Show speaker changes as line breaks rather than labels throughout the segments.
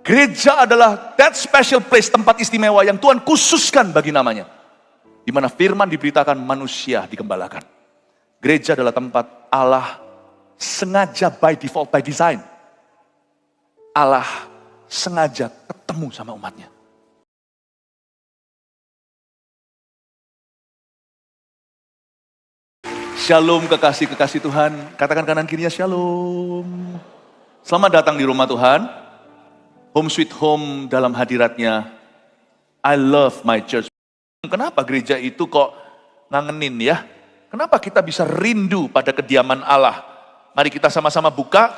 Gereja adalah that special place, tempat istimewa yang Tuhan khususkan bagi namanya. Di mana firman diberitakan, manusia digembalakan. Gereja adalah tempat Allah sengaja by default, by design. Allah sengaja ketemu sama umatnya. Shalom kekasih-kekasih Tuhan. Katakan kanan kirinya shalom. Selamat datang di rumah Tuhan. Home sweet home dalam hadiratnya. I love my church. Kenapa gereja itu kok ngangenin ya? Kenapa kita bisa rindu pada kediaman Allah? Mari kita sama-sama buka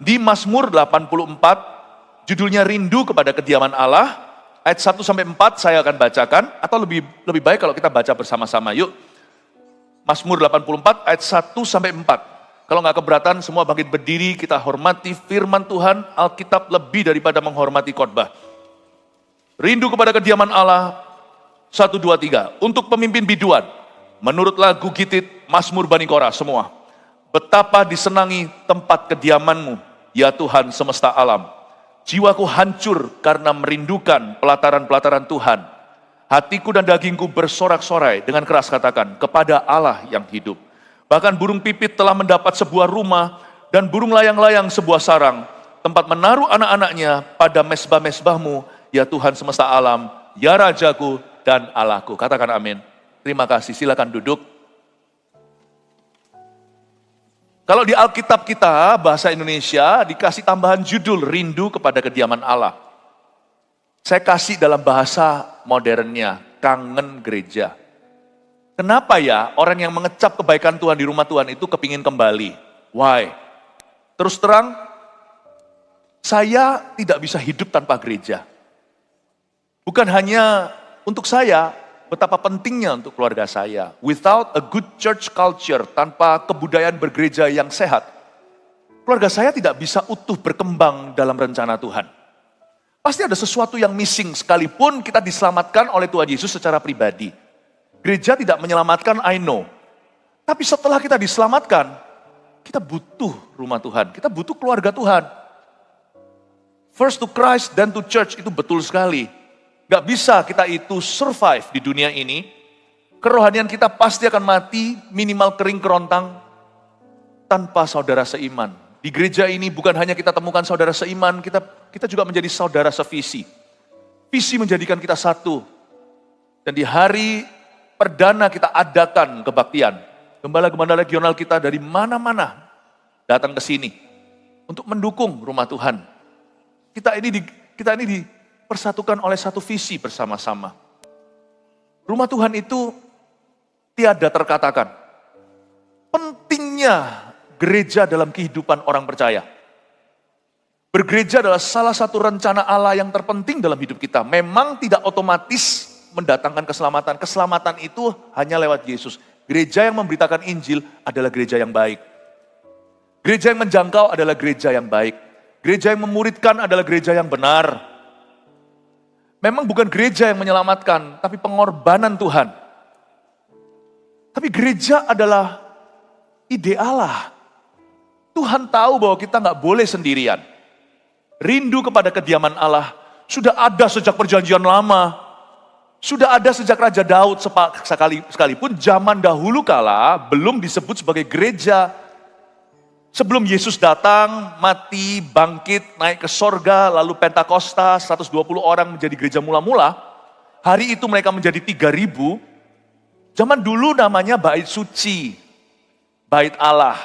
di Mazmur 84. Judulnya Rindu kepada Kediaman Allah. Ayat 1 sampai 4 saya akan bacakan. Atau lebih baik kalau kita baca bersama-sama. Yuk. Mazmur 84 ayat 1 sampai 4. Kalau nggak keberatan semua bangkit berdiri, kita hormati firman Tuhan. Alkitab lebih daripada menghormati khotbah. Rindu kepada kediaman Allah. 1, 2, 3. Untuk pemimpin biduan. Menurut lagu Gitit, Mazmur Bani Korah semua. Betapa disenangi tempat kediamanmu, ya Tuhan semesta alam. Jiwaku hancur karena merindukan pelataran-pelataran Tuhan. Hatiku dan dagingku bersorak-sorai dengan keras katakan, kepada Allah yang hidup. Bahkan burung pipit telah mendapat sebuah rumah, dan burung layang-layang sebuah sarang, tempat menaruh anak-anaknya pada mesbah-mesbahmu, ya Tuhan semesta alam, ya Rajaku dan Allahku. Katakan amin. Terima kasih, silakan duduk. Kalau di Alkitab kita, bahasa Indonesia, dikasih tambahan judul, Rindu kepada Kediaman Allah. Saya kasih dalam bahasa modernnya, kangen gereja. Kenapa ya orang yang mengecap kebaikan Tuhan di rumah Tuhan itu kepingin kembali? Why? Terus terang, saya tidak bisa hidup tanpa gereja. Bukan hanya untuk saya, betapa pentingnya untuk keluarga saya. Without a good church culture, tanpa kebudayaan bergereja yang sehat, keluarga saya tidak bisa utuh berkembang dalam rencana Tuhan. Pasti ada sesuatu yang missing sekalipun kita diselamatkan oleh Tuhan Yesus secara pribadi. Gereja tidak menyelamatkan, I know. Tapi setelah kita diselamatkan, kita butuh rumah Tuhan. Kita butuh keluarga Tuhan. First to Christ, then to church, itu betul sekali. Gak bisa kita itu survive di dunia ini. Kerohanian kita pasti akan mati, minimal kering kerontang, tanpa saudara seiman. Di gereja ini bukan hanya kita temukan saudara seiman, kita juga menjadi saudara sevisi. Visi menjadikan kita satu. Dan di hari perdana kita adakan kebaktian. Gembala-gembala regional kita dari mana-mana datang ke sini untuk mendukung rumah Tuhan. Kita ini dipersatukan oleh satu visi bersama-sama. Rumah Tuhan itu tiada terkatakan. Pentingnya gereja dalam kehidupan orang percaya. Bergereja adalah salah satu rencana Allah yang terpenting dalam hidup kita. Memang tidak otomatis mendatangkan keselamatan. Keselamatan itu hanya lewat Yesus. Gereja yang memberitakan Injil adalah gereja yang baik. Gereja yang menjangkau adalah gereja yang baik. Gereja yang memuridkan adalah gereja yang benar. Memang bukan gereja yang menyelamatkan, tapi pengorbanan Tuhan. Tapi gereja adalah ide Allah. Tuhan tahu bahwa kita nggak boleh sendirian. Rindu kepada kediaman Allah sudah ada sejak perjanjian lama. Sudah ada sejak Raja Daud, sekalipun zaman dahulu kala belum disebut sebagai gereja. Sebelum Yesus datang, mati, bangkit, naik ke sorga, lalu Pentakosta, 120 orang menjadi gereja mula-mula. Hari itu mereka menjadi 3.000. Zaman dulu namanya bait suci, bait Allah.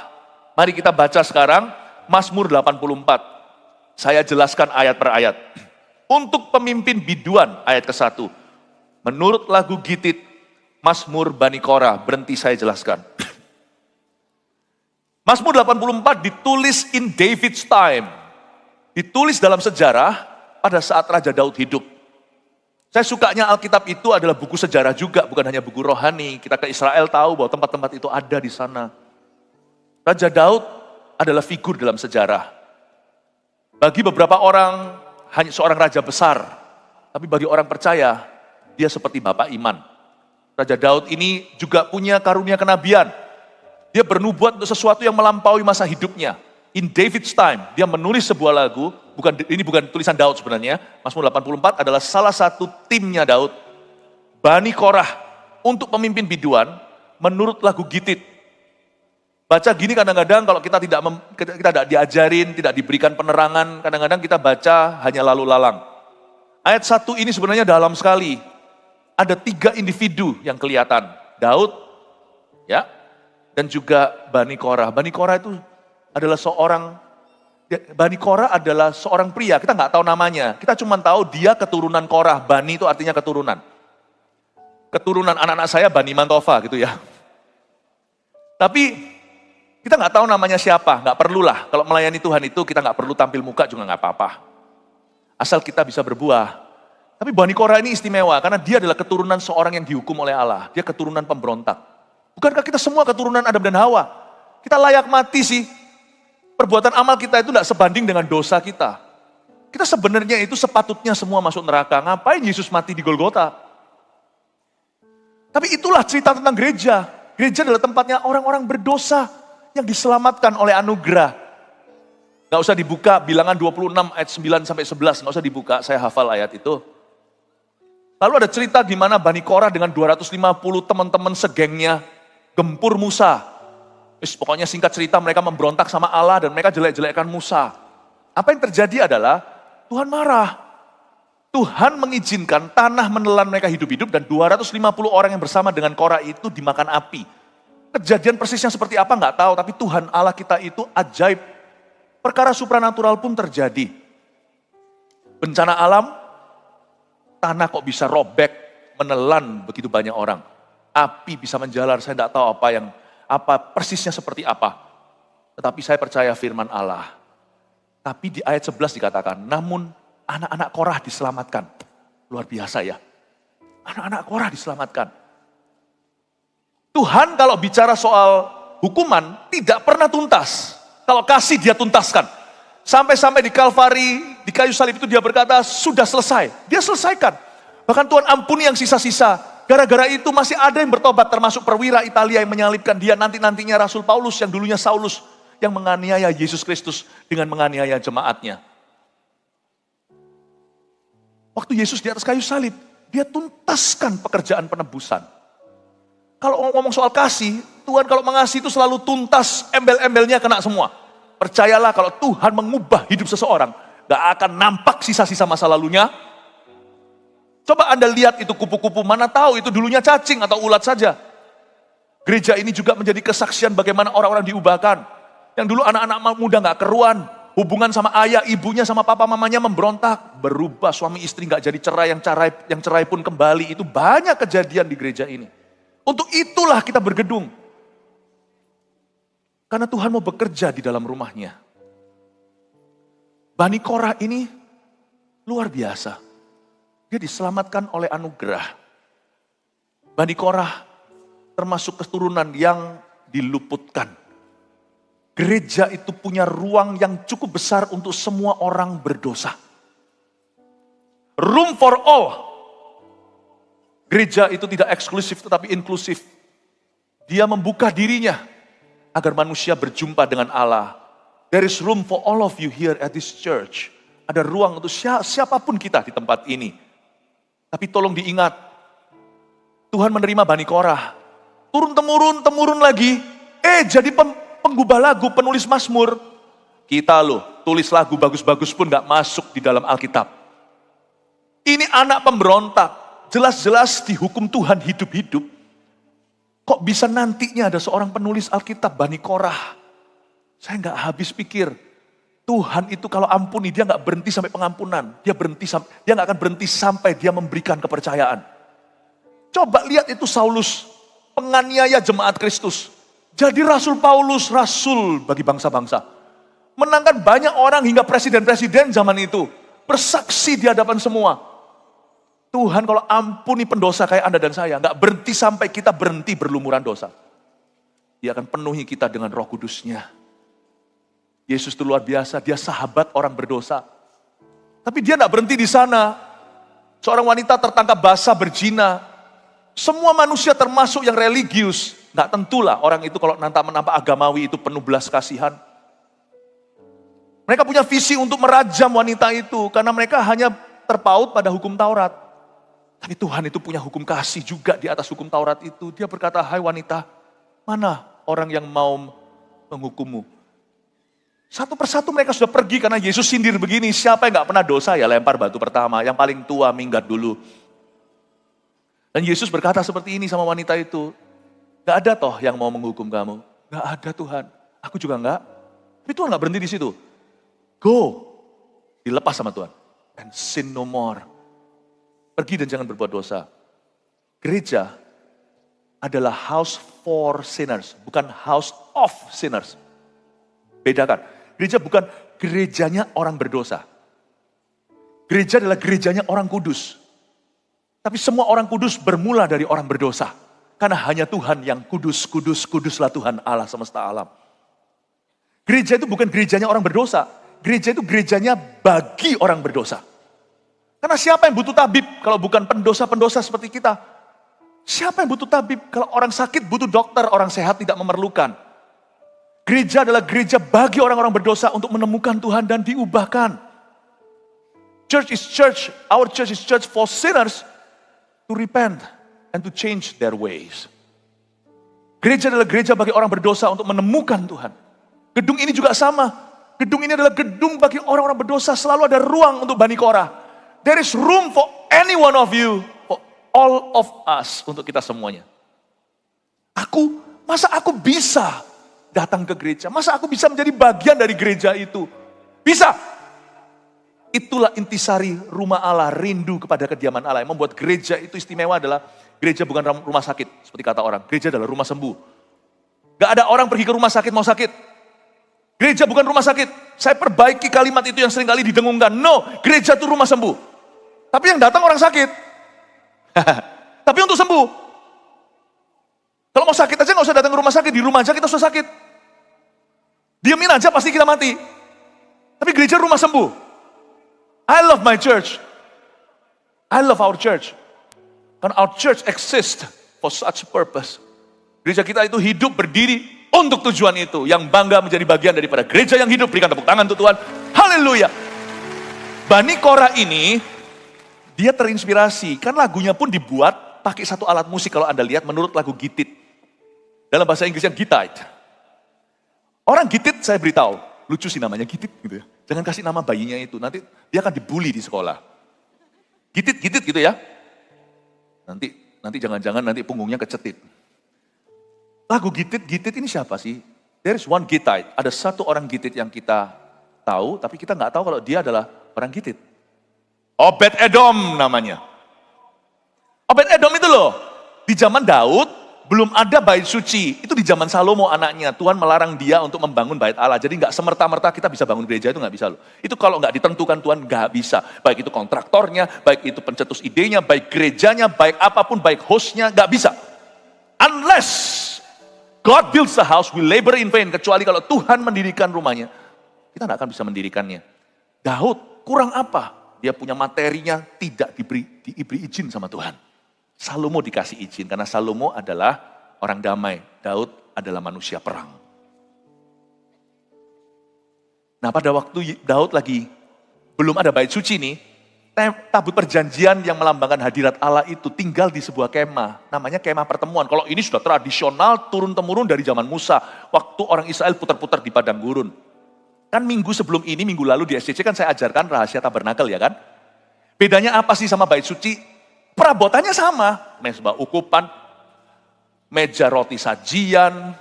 Mari kita baca sekarang Mazmur 84. Saya jelaskan ayat per ayat. Untuk pemimpin biduan, ayat ke-1. Menurut lagu Gitit, Mazmur Bani Korah, berhenti saya jelaskan. Mazmur 84 ditulis in David's time. Ditulis dalam sejarah pada saat Raja Daud hidup. Saya sukanya Alkitab itu adalah buku sejarah juga, bukan hanya buku rohani. Kita ke Israel tahu bahwa tempat-tempat itu ada di sana. Raja Daud adalah figur dalam sejarah. Bagi beberapa orang, hanya seorang raja besar. Tapi bagi orang percaya, dia seperti bapak iman. Raja Daud ini juga punya karunia kenabian. Dia bernubuat untuk sesuatu yang melampaui masa hidupnya. In David's time, dia menulis sebuah lagu, ini bukan tulisan Daud sebenarnya, Mazmur 84 adalah salah satu timnya Daud, Bani Korah, untuk pemimpin biduan, menurut lagu Gitit. Baca gini kadang-kadang kalau kita tidak diajarin, tidak diberikan penerangan, kadang-kadang kita baca hanya lalu lalang. Ayat 1 ini sebenarnya dalam sekali. Ada 3 individu yang kelihatan. Daud, ya, dan juga Bani Korah. Bani Korah itu adalah seorang pria, kita nggak tahu namanya. Kita cuma tahu dia keturunan Korah. Bani itu artinya keturunan. Keturunan anak-anak saya Bani Mantova gitu ya. Tapi kita nggak tahu namanya siapa, nggak perlulah. Kalau melayani Tuhan itu kita nggak perlu tampil muka juga nggak apa-apa. Asal kita bisa berbuah. Tapi Bani Korah ini istimewa karena dia adalah keturunan seorang yang dihukum oleh Allah. Dia keturunan pemberontak. Bukankah kita semua keturunan Adam dan Hawa? Kita layak mati sih. Perbuatan amal kita itu tidak sebanding dengan dosa kita. Kita sebenarnya itu sepatutnya semua masuk neraka. Ngapain Yesus mati di Golgota? Tapi itulah cerita tentang gereja. Gereja adalah tempatnya orang-orang berdosa yang diselamatkan oleh anugerah. Gak usah dibuka, Bilangan 26 ayat 9-11, gak usah dibuka, saya hafal ayat itu. Lalu ada cerita di mana Bani Korah dengan 250 teman-teman segengnya gempur Musa. Pokoknya singkat cerita mereka memberontak sama Allah dan mereka jelek-jelekkan Musa. Apa yang terjadi adalah Tuhan marah. Tuhan mengizinkan tanah menelan mereka hidup-hidup dan 250 orang yang bersama dengan Korah itu dimakan api. Kejadian persisnya seperti apa nggak tahu, tapi Tuhan Allah kita itu ajaib. Perkara supranatural pun terjadi. Bencana alam, tanah kok bisa robek, menelan begitu banyak orang. Api bisa menjalar, saya tidak tahu apa persisnya seperti apa. Tetapi saya percaya firman Allah. Tapi di ayat 11 dikatakan, namun anak-anak Korah diselamatkan. Luar biasa ya. Anak-anak Korah diselamatkan. Tuhan kalau bicara soal hukuman tidak pernah tuntas. Kalau kasih dia tuntaskan. Sampai-sampai di Kalvari, di kayu salib itu dia berkata, sudah selesai. Dia selesaikan. Bahkan Tuhan ampuni yang sisa-sisa. Gara-gara itu masih ada yang bertobat, termasuk perwira Italia yang menyalibkan dia. Nanti-nantinya Rasul Paulus yang dulunya Saulus, yang menganiaya Yesus Kristus dengan menganiaya jemaatnya. Waktu Yesus di atas kayu salib, dia tuntaskan pekerjaan penebusan. Kalau ngomong soal kasih, Tuhan kalau mengasihi itu selalu tuntas, embel-embelnya kena semua. Percayalah kalau Tuhan mengubah hidup seseorang, gak akan nampak sisa-sisa masa lalunya. Coba Anda lihat itu kupu-kupu, mana tahu itu dulunya cacing atau ulat saja. Gereja ini juga menjadi kesaksian bagaimana orang-orang diubahkan. Yang dulu anak-anak muda gak keruan, hubungan sama ayah, ibunya sama papa mamanya memberontak. Berubah suami istri gak jadi cerai, yang cerai pun kembali. Itu banyak kejadian di gereja ini. Untuk itulah kita bergedung. Karena Tuhan mau bekerja di dalam rumahnya. Bani Korah ini luar biasa. Dia diselamatkan oleh anugerah. Bani Korah termasuk keturunan yang diluputkan. Gereja itu punya ruang yang cukup besar untuk semua orang berdosa. Room for all. Gereja itu tidak eksklusif tetapi inklusif. Dia membuka dirinya agar manusia berjumpa dengan Allah. There is room for all of you here at this church. Ada ruang untuk siapapun kita di tempat ini. Tapi tolong diingat, Tuhan menerima Bani Korah. Turun-temurun lagi. Jadi penggubah lagu, penulis Mazmur. Kita loh, tulis lagu bagus-bagus pun gak masuk di dalam Alkitab. Ini anak pemberontak. Jelas-jelas dihukum Tuhan hidup-hidup. Kok bisa nantinya ada seorang penulis Alkitab Bani Korah? Saya gak habis pikir. Tuhan itu kalau ampuni, dia gak berhenti sampai pengampunan. Dia gak akan berhenti sampai dia memberikan kepercayaan. Coba lihat itu Saulus, penganiaya jemaat Kristus. Jadi Rasul Paulus, rasul bagi bangsa-bangsa. Menangkan banyak orang hingga presiden-presiden zaman itu. Bersaksi di hadapan semua. Tuhan kalau ampuni pendosa kayak Anda dan saya, gak berhenti sampai kita berhenti berlumuran dosa. Dia akan penuhi kita dengan Roh Kudus-Nya. Yesus itu luar biasa, dia sahabat orang berdosa. Tapi dia gak berhenti di sana. Seorang wanita tertangkap basah berzina. Semua manusia termasuk yang religius. Gak tentulah orang itu kalau nampak agamawi itu penuh belas kasihan. Mereka punya visi untuk merajam wanita itu karena mereka hanya terpaut pada hukum Taurat. Tapi Tuhan itu punya hukum kasih juga di atas hukum Taurat itu. Dia berkata, hai wanita, mana orang yang mau menghukummu? Satu persatu mereka sudah pergi karena Yesus sindir begini, siapa yang gak pernah dosa ya lempar batu pertama, yang paling tua minggat dulu. Dan Yesus berkata seperti ini sama wanita itu, gak ada toh yang mau menghukum kamu. Gak ada Tuhan, aku juga gak. Tapi Tuhan gak berhenti di situ. Go, dilepas sama Tuhan. And sin no more. Pergi dan jangan berbuat dosa. Gereja adalah house for sinners, bukan house of sinners. Bedakan, gereja bukan gerejanya orang berdosa. Gereja adalah gerejanya orang kudus. Tapi semua orang kudus bermula dari orang berdosa. Karena hanya Tuhan yang kudus, kudus, kuduslah Tuhan Allah semesta alam. Gereja itu bukan gerejanya orang berdosa. Gereja itu gerejanya bagi orang berdosa. Karena siapa yang butuh tabib kalau bukan pendosa-pendosa seperti kita? Siapa yang butuh tabib? Kalau orang sakit butuh dokter, orang sehat tidak memerlukan. Gereja adalah gereja bagi orang-orang berdosa untuk menemukan Tuhan dan diubahkan. Church is church, our church is church for sinners to repent and to change their ways. Gereja adalah gereja bagi orang berdosa untuk menemukan Tuhan. Gedung ini juga sama. Gedung ini adalah gedung bagi orang-orang berdosa. Selalu ada ruang untuk Bani Korah. There is room for any one of you, for all of us, untuk kita semuanya. Masa aku bisa datang ke gereja? Masa aku bisa menjadi bagian dari gereja itu? Bisa. Itulah intisari rumah Allah, rindu kepada kediaman Allah. Yang membuat gereja itu istimewa adalah gereja bukan rumah sakit, seperti kata orang. Gereja adalah rumah sembuh. Gak ada orang pergi ke rumah sakit mau sakit. Gereja bukan rumah sakit. Saya perbaiki kalimat itu yang sering kali didengungkan. No, gereja itu rumah sembuh. Tapi yang datang orang sakit. Tapi untuk sembuh. Kalau mau sakit aja gak usah datang ke rumah sakit. Di rumah aja kita sudah sakit. Diamin aja pasti kita mati. Tapi gereja rumah sembuh. I love my church. I love our church. Karena our church exists for such purpose. Gereja kita itu hidup berdiri untuk tujuan itu. Yang bangga menjadi bagian daripada gereja yang hidup. Berikan tepuk tangan untuk Tuhan. Haleluya. Bani Korah ini, dia terinspirasi. Kan lagunya pun dibuat pakai satu alat musik. Kalau Anda lihat menurut lagu Gitit. Dalam bahasa Inggrisnya Gittite. Orang Gitit saya beritahu. Lucu sih namanya Gitit gitu ya. Jangan kasih nama bayinya itu. Nanti dia akan dibully di sekolah. Gitit gitu ya. Nanti jangan-jangan nanti punggungnya kecetit. Lagu Gitit ini siapa sih? There is one Gittite. Ada satu orang Gitit yang kita tahu, tapi kita nggak tahu kalau dia adalah orang Gitit. Obed Edom namanya. Obed Edom itu loh, di zaman Daud belum ada bait suci. Itu di zaman Salomo anaknya. Tuhan melarang dia untuk membangun bait Allah. Jadi nggak semerta-merta kita bisa bangun gereja, itu nggak bisa loh. Itu kalau nggak ditentukan Tuhan nggak bisa. Baik itu kontraktornya, baik itu pencetus idenya, baik gerejanya, baik apapun, baik hostnya, nggak bisa. Unless God builds the house, we labor in vain. Kecuali kalau Tuhan mendirikan rumahnya, kita tidak akan bisa mendirikannya. Daud kurang apa? Dia punya materinya tidak diberi izin sama Tuhan. Salomo dikasih izin karena Salomo adalah orang damai. Daud adalah manusia perang. Nah pada waktu Daud lagi belum ada bait suci nih, tabut perjanjian yang melambangkan hadirat Allah itu tinggal di sebuah kemah. Namanya kemah pertemuan. Kalau ini sudah tradisional turun-temurun dari zaman Musa. Waktu orang Israel putar-putar di padang gurun. Kan minggu sebelum ini, minggu lalu di SCC kan saya ajarkan rahasia tabernakel ya kan. Bedanya apa sih sama bait suci? Perabotannya sama. Mezbah ukupan, meja roti sajian,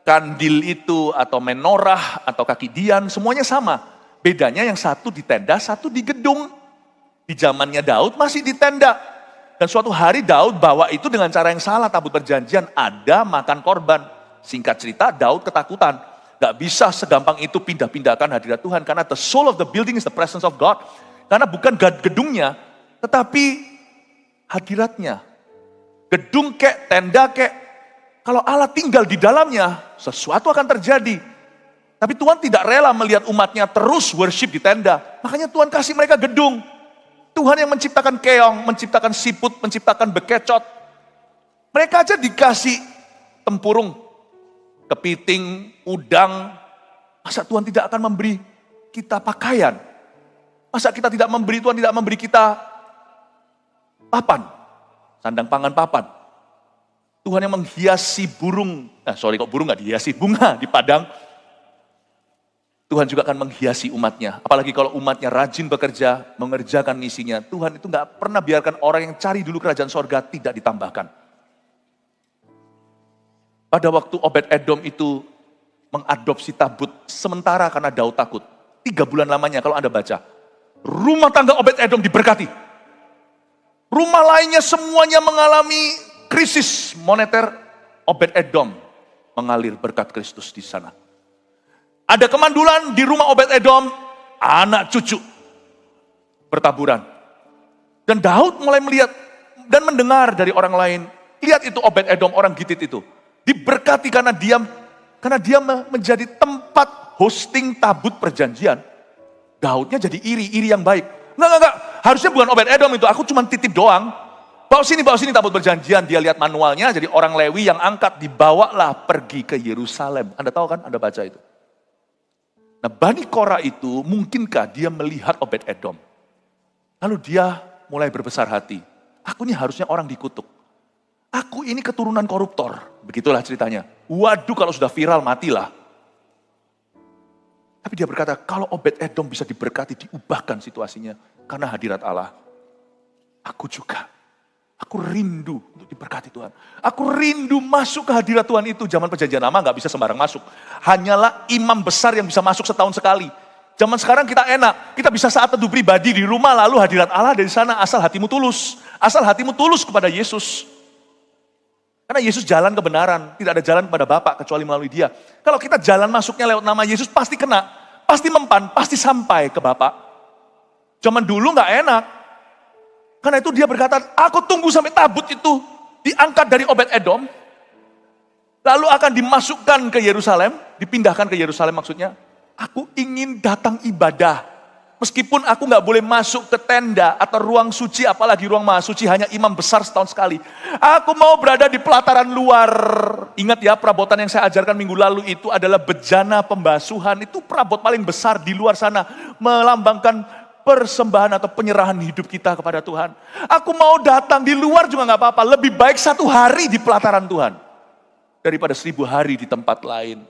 kandil itu atau menorah atau kaki dian, semuanya sama. Bedanya yang satu di tenda, satu di gedung. Di zamannya Daud masih di tenda. Dan suatu hari Daud bawa itu dengan cara yang salah, tabut perjanjian, ada makan korban. Singkat cerita, Daud ketakutan. Gak bisa segampang itu pindah-pindahkan hadirat Tuhan. Karena the soul of the building is the presence of God. Karena bukan gedungnya, tetapi hadiratnya. Gedung kek, tenda kek, kalau Allah tinggal di dalamnya, sesuatu akan terjadi. Tapi Tuhan tidak rela melihat umatnya terus worship di tenda. Makanya Tuhan kasih mereka gedung. Tuhan yang menciptakan keong, menciptakan siput, menciptakan bekecot. Mereka aja dikasih tempurung, kepiting, udang. Masa Tuhan tidak akan memberi kita pakaian. Masa kita tidak memberi, Tuhan tidak memberi kita papan, sandang pangan papan. Tuhan yang menghiasi burung, burung gak dihiasi, bunga di padang. Tuhan juga akan menghiasi umatnya. Apalagi kalau umatnya rajin bekerja, mengerjakan misinya. Tuhan itu gak pernah biarkan orang yang cari dulu kerajaan sorga tidak ditambahkan. Pada waktu Obed-Edom itu mengadopsi tabut sementara karena Daud takut. 3 bulan lamanya kalau Anda baca. Rumah tangga Obed-Edom diberkati. Rumah lainnya semuanya mengalami krisis moneter. Obed-Edom mengalir berkat Kristus di sana. Ada kemandulan di rumah Obed-Edom, anak cucu bertaburan. Dan Daud mulai melihat dan mendengar dari orang lain. Lihat itu Obed-Edom, orang Gitit itu. Diberkati karena dia menjadi tempat hosting tabut perjanjian. Daudnya jadi iri yang baik. Enggak. Harusnya bukan Obed-Edom itu, aku cuma titip doang. Bawa sini tabut perjanjian. Dia lihat manualnya, jadi orang Lewi yang angkat, dibawalah pergi ke Yerusalem. Anda tahu kan, Anda baca itu. Nah, Bani Korah itu, mungkinkah dia melihat Obed-Edom? Lalu dia mulai berbesar hati. Aku ini harusnya orang dikutuk. Aku ini keturunan koruptor. Begitulah ceritanya. Waduh, kalau sudah viral, matilah. Tapi dia berkata, kalau Obed-Edom bisa diberkati, diubahkan situasinya. Karena hadirat Allah. Aku juga. Aku rindu untuk diberkati Tuhan. Aku rindu masuk ke hadirat Tuhan itu. Zaman perjanjian lama gak bisa sembarang masuk. Hanyalah imam besar yang bisa masuk setahun sekali. Zaman sekarang kita enak. Kita bisa saat teduh pribadi di rumah, lalu hadirat Allah dari sana. Asal hatimu tulus. Asal hatimu tulus kepada Yesus. Karena Yesus jalan kebenaran. Tidak ada jalan kepada Bapa kecuali melalui dia. Kalau kita jalan masuknya lewat nama Yesus, pasti kena. Pasti mempan, pasti sampai ke Bapa. Zaman dulu gak enak. Karena itu dia berkata, aku tunggu sampai tabut itu diangkat dari Obed-Edom. Lalu akan dimasukkan ke Yerusalem, dipindahkan ke Yerusalem maksudnya. Aku ingin datang ibadah. Meskipun aku gak boleh masuk ke tenda atau ruang suci, apalagi ruang maha suci, hanya imam besar setahun sekali. Aku mau berada di pelataran luar. Ingat ya, perabotan yang saya ajarkan minggu lalu itu adalah bejana pembasuhan. Itu perabot paling besar di luar sana. Melambangkan persembahan atau penyerahan hidup kita kepada Tuhan. Aku mau datang di luar juga gak apa-apa. Lebih baik 1 hari di pelataran Tuhan. Daripada 1000 hari di tempat lain.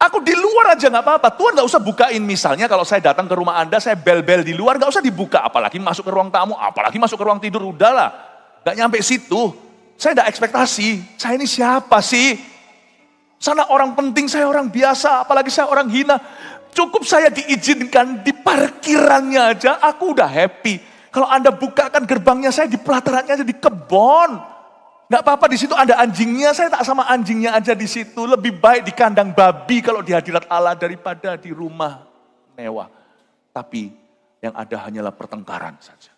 Aku di luar aja gak apa-apa. Tuhan gak usah bukain misalnya kalau saya datang ke rumah Anda, saya bel-bel di luar, gak usah dibuka. Apalagi masuk ke ruang tamu, apalagi masuk ke ruang tidur, udahlah. Gak nyampe situ. Saya gak ekspektasi. Saya ini siapa sih? Sana orang penting, saya orang biasa. Apalagi saya orang hina. Cukup saya diizinkan di parkirannya aja, aku udah happy. Kalau Anda bukakan gerbangnya, saya di pelatarannya aja, di kebon. Gak apa-apa di situ ada anjingnya, saya tak sama anjingnya aja di situ. Lebih baik di kandang babi kalau di hadirat Allah daripada di rumah mewah. Tapi yang ada hanyalah pertengkaran saja.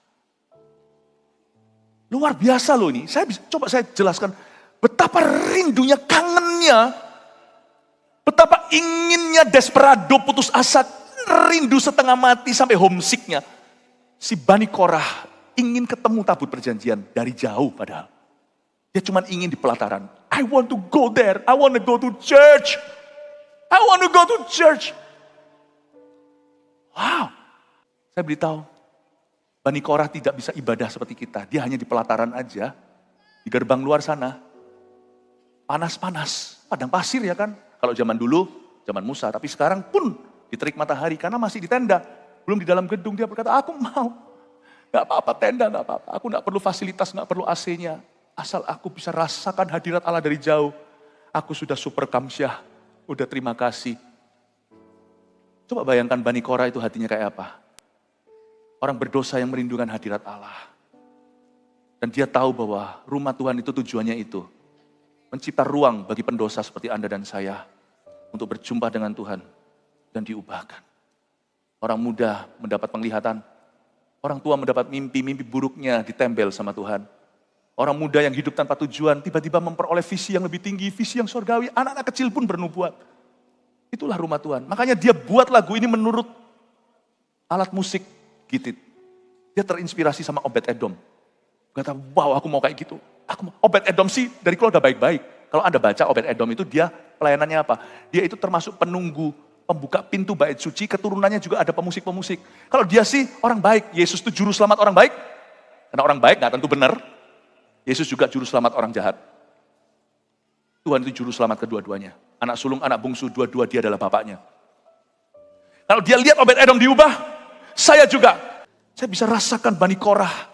Luar biasa loh ini, coba saya jelaskan betapa rindunya, kangennya. Betapa inginnya desperado, putus asa, rindu setengah mati sampai homesicknya. Si Bani Korah ingin ketemu tabut perjanjian dari jauh padahal. Dia cuma ingin di pelataran. I want to go there, I want to go to church. I want to go to church. Wow. Saya beritahu, Bani Korah tidak bisa ibadah seperti kita. Dia hanya di pelataran aja, di gerbang luar sana. Panas-panas, padang pasir ya kan. Kalau zaman dulu, zaman Musa, tapi sekarang pun di terik matahari karena masih di tenda. Belum di dalam gedung, dia berkata, aku mau. Gak apa-apa tenda, gak apa-apa. Aku gak perlu fasilitas, gak perlu AC-nya. Asal aku bisa rasakan hadirat Allah dari jauh. Aku sudah super kamsyah, udah terima kasih. Coba bayangkan Bani Korah itu hatinya kayak apa. Orang berdosa yang merindukan hadirat Allah. Dan dia tahu bahwa rumah Tuhan itu tujuannya itu. Mencipta ruang bagi pendosa seperti Anda dan saya untuk berjumpa dengan Tuhan dan diubahkan. Orang muda mendapat penglihatan, orang tua mendapat mimpi buruknya ditempel sama Tuhan. Orang muda yang hidup tanpa tujuan tiba-tiba memperoleh visi yang lebih tinggi, visi yang surgawi. Anak-anak kecil pun bernubuat. Itulah rumah Tuhan. Makanya dia buat lagu ini menurut alat musik Gitit. Dia terinspirasi sama Obed-Edom. Kata, wow aku mau kayak gitu. Obed-Edom sih dari keluarga baik-baik. Kalau Anda baca Obed-Edom itu dia pelayanannya apa? Dia itu termasuk penunggu pembuka pintu bait suci, keturunannya juga ada pemusik-pemusik. Kalau dia sih orang baik, Yesus itu juru selamat orang baik. Karena orang baik nggak tentu benar. Yesus juga juru selamat orang jahat. Tuhan itu juru selamat kedua-duanya. Anak sulung, anak bungsu, dua-dua dia adalah bapaknya. Kalau dia lihat Obed-Edom diubah, saya juga. Saya bisa rasakan Bani Korah.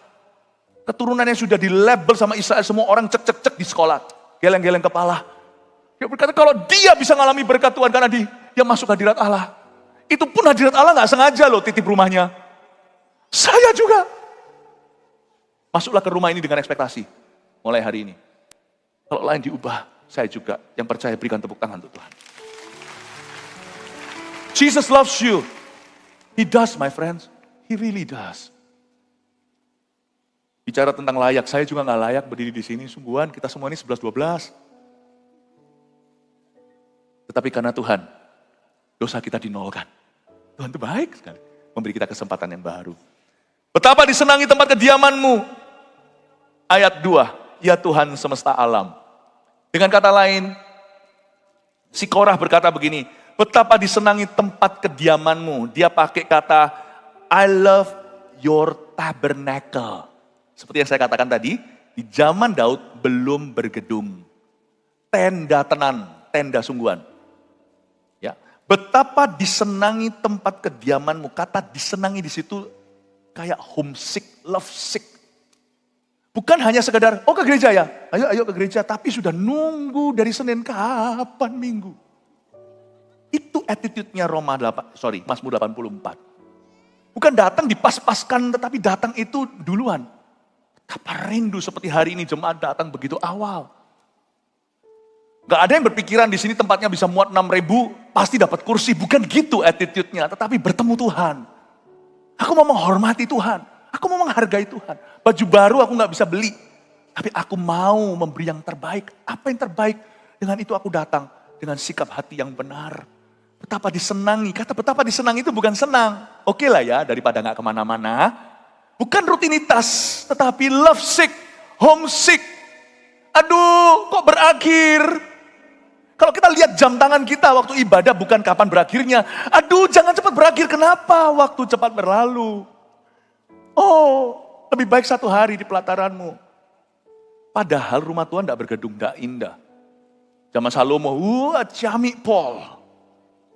Keturunannya sudah dilabel sama Israel, semua orang cek-cek-cek di sekolah. Geleng-geleng kepala. Dia berkata kalau dia bisa mengalami berkat Tuhan karena dia masuk hadirat Allah. Itu pun hadirat Allah gak sengaja loh titip rumahnya. Saya juga. Masuklah ke rumah ini dengan ekspektasi. Mulai hari ini. Kalau lain diubah, saya juga. Yang percaya berikan tepuk tangan untuk Tuhan. Jesus loves you. He does, my friends. He really does. Bicara tentang layak, saya juga gak layak berdiri di sini. Sungguhan kita semua ini 11-12. Tetapi karena Tuhan, dosa kita dinolkan. Tuhan itu baik sekali. Memberi kita kesempatan yang baru. Betapa disenangi tempat kediamanmu. Ayat 2. Ya Tuhan semesta alam. Dengan kata lain, si Korah berkata begini. Betapa disenangi tempat kediamanmu. Dia pakai kata, I love your tabernacle. Seperti yang saya katakan tadi, di zaman Daud belum bergedung. Tenda tenan, tenda sungguhan. Ya, betapa disenangi tempat kediamanmu. Kata disenangi di situ kayak homesick, love sick. Bukan hanya sekedar, oh ke gereja ya, ayo ke gereja. Tapi sudah nunggu dari Senin kapan Minggu. Itu attitude-nya Mazmur 84. Bukan datang dipas-paskan, tetapi datang itu duluan. Betapa rindu seperti hari ini jemaat datang begitu awal. Gak ada yang berpikiran di sini tempatnya bisa muat 6.000, pasti dapat kursi. Bukan gitu attitude-nya, tetapi bertemu Tuhan. Aku mau menghormati Tuhan. Aku mau menghargai Tuhan. Baju baru aku gak bisa beli. Tapi aku mau memberi yang terbaik. Apa yang terbaik? Dengan itu aku datang. Dengan sikap hati yang benar. Betapa disenangi. Kata betapa disenangi itu bukan senang. Oke lah ya, daripada gak kemana-mana. Bukan rutinitas, tetapi love sick, homesick. Aduh, kok berakhir? Kalau kita lihat jam tangan kita waktu ibadah bukan kapan berakhirnya. Aduh, jangan cepat berakhir. Kenapa? Waktu cepat berlalu. Oh, lebih baik 1 hari di pelataranmu. Padahal rumah Tuhan tidak bergedung, tidak indah. Zaman Salomo, ciamik pol.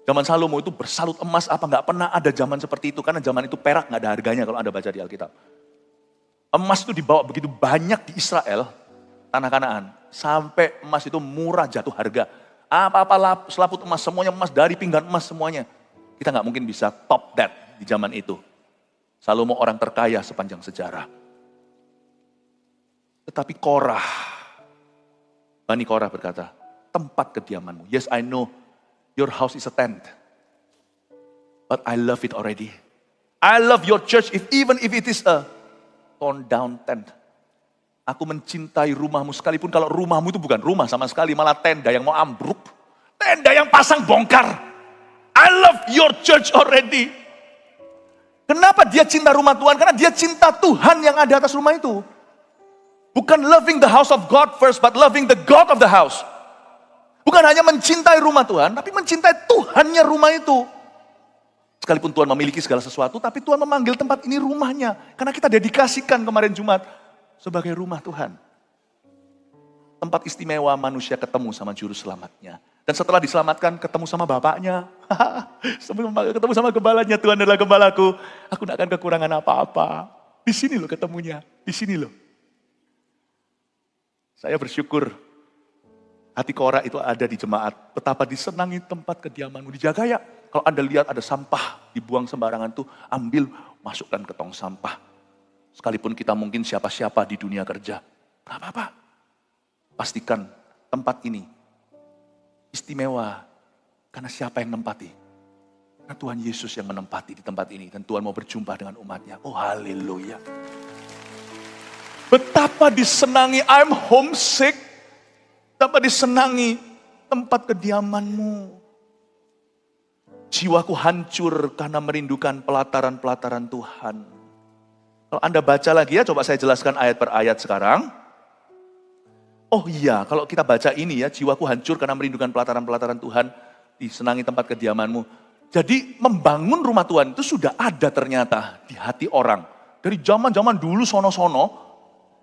Zaman Salomo itu bersalut emas apa nggak pernah ada zaman seperti itu. Karena zaman itu perak nggak ada harganya kalau Anda baca di Alkitab. Emas itu dibawa begitu banyak di Israel, tanah Kanaan. Sampai emas itu murah jatuh harga. Apa-apa selaput emas, semuanya emas dari pinggan emas semuanya. Kita nggak mungkin bisa top that di zaman itu. Salomo orang terkaya sepanjang sejarah. Tetapi Korah, Bani Korah berkata, tempat kediamanmu. Yes, I know your house is a tent. But I love it already. I love your church even if it is a torn down tent. Aku mencintai rumahmu sekalipun kalau rumahmu itu bukan rumah sama sekali. Malah tenda yang mau ambruk. Tenda yang pasang bongkar. I love your church already. Kenapa dia cinta rumah Tuhan? Karena dia cinta Tuhan yang ada atas rumah itu. Bukan loving the house of God first, but loving the God of the house. Bukan hanya mencintai rumah Tuhan, tapi mencintai Tuhannya rumah itu. Sekalipun Tuhan memiliki segala sesuatu, tapi Tuhan memanggil tempat ini rumahnya. Karena kita dedikasikan kemarin Jumat sebagai rumah Tuhan. Tempat istimewa manusia ketemu sama juru selamatnya. Dan setelah diselamatkan ketemu sama bapaknya. Ketemu sama gembalanya, Tuhan adalah gembalaku. Aku tidak akan kekurangan apa-apa. Di sini loh ketemunya, di sini loh. Saya bersyukur hati Korah itu ada di jemaat. Betapa disenangi tempat kediamanmu. Dijaga ya. Kalau Anda lihat ada sampah dibuang sembarangan tuh, ambil, masukkan ke tong sampah. Sekalipun kita mungkin siapa-siapa di dunia kerja. Gak apa-apa. Pastikan tempat ini istimewa. Karena siapa yang menempati? Karena Tuhan Yesus yang menempati di tempat ini. Dan Tuhan mau berjumpa dengan umatnya. Oh haleluya. Betapa disenangi, I'm homesick. Betapa disenangi tempat kediamanmu. Jiwaku hancur karena merindukan pelataran-pelataran Tuhan. Kalau Anda baca lagi ya, coba saya jelaskan ayat per ayat sekarang. Oh iya, kalau kita baca ini ya, jiwaku hancur karena merindukan pelataran-pelataran Tuhan. Disenangi tempat kediamanmu. Jadi membangun rumah Tuhan itu sudah ada ternyata di hati orang. Dari zaman-zaman dulu sono-sono,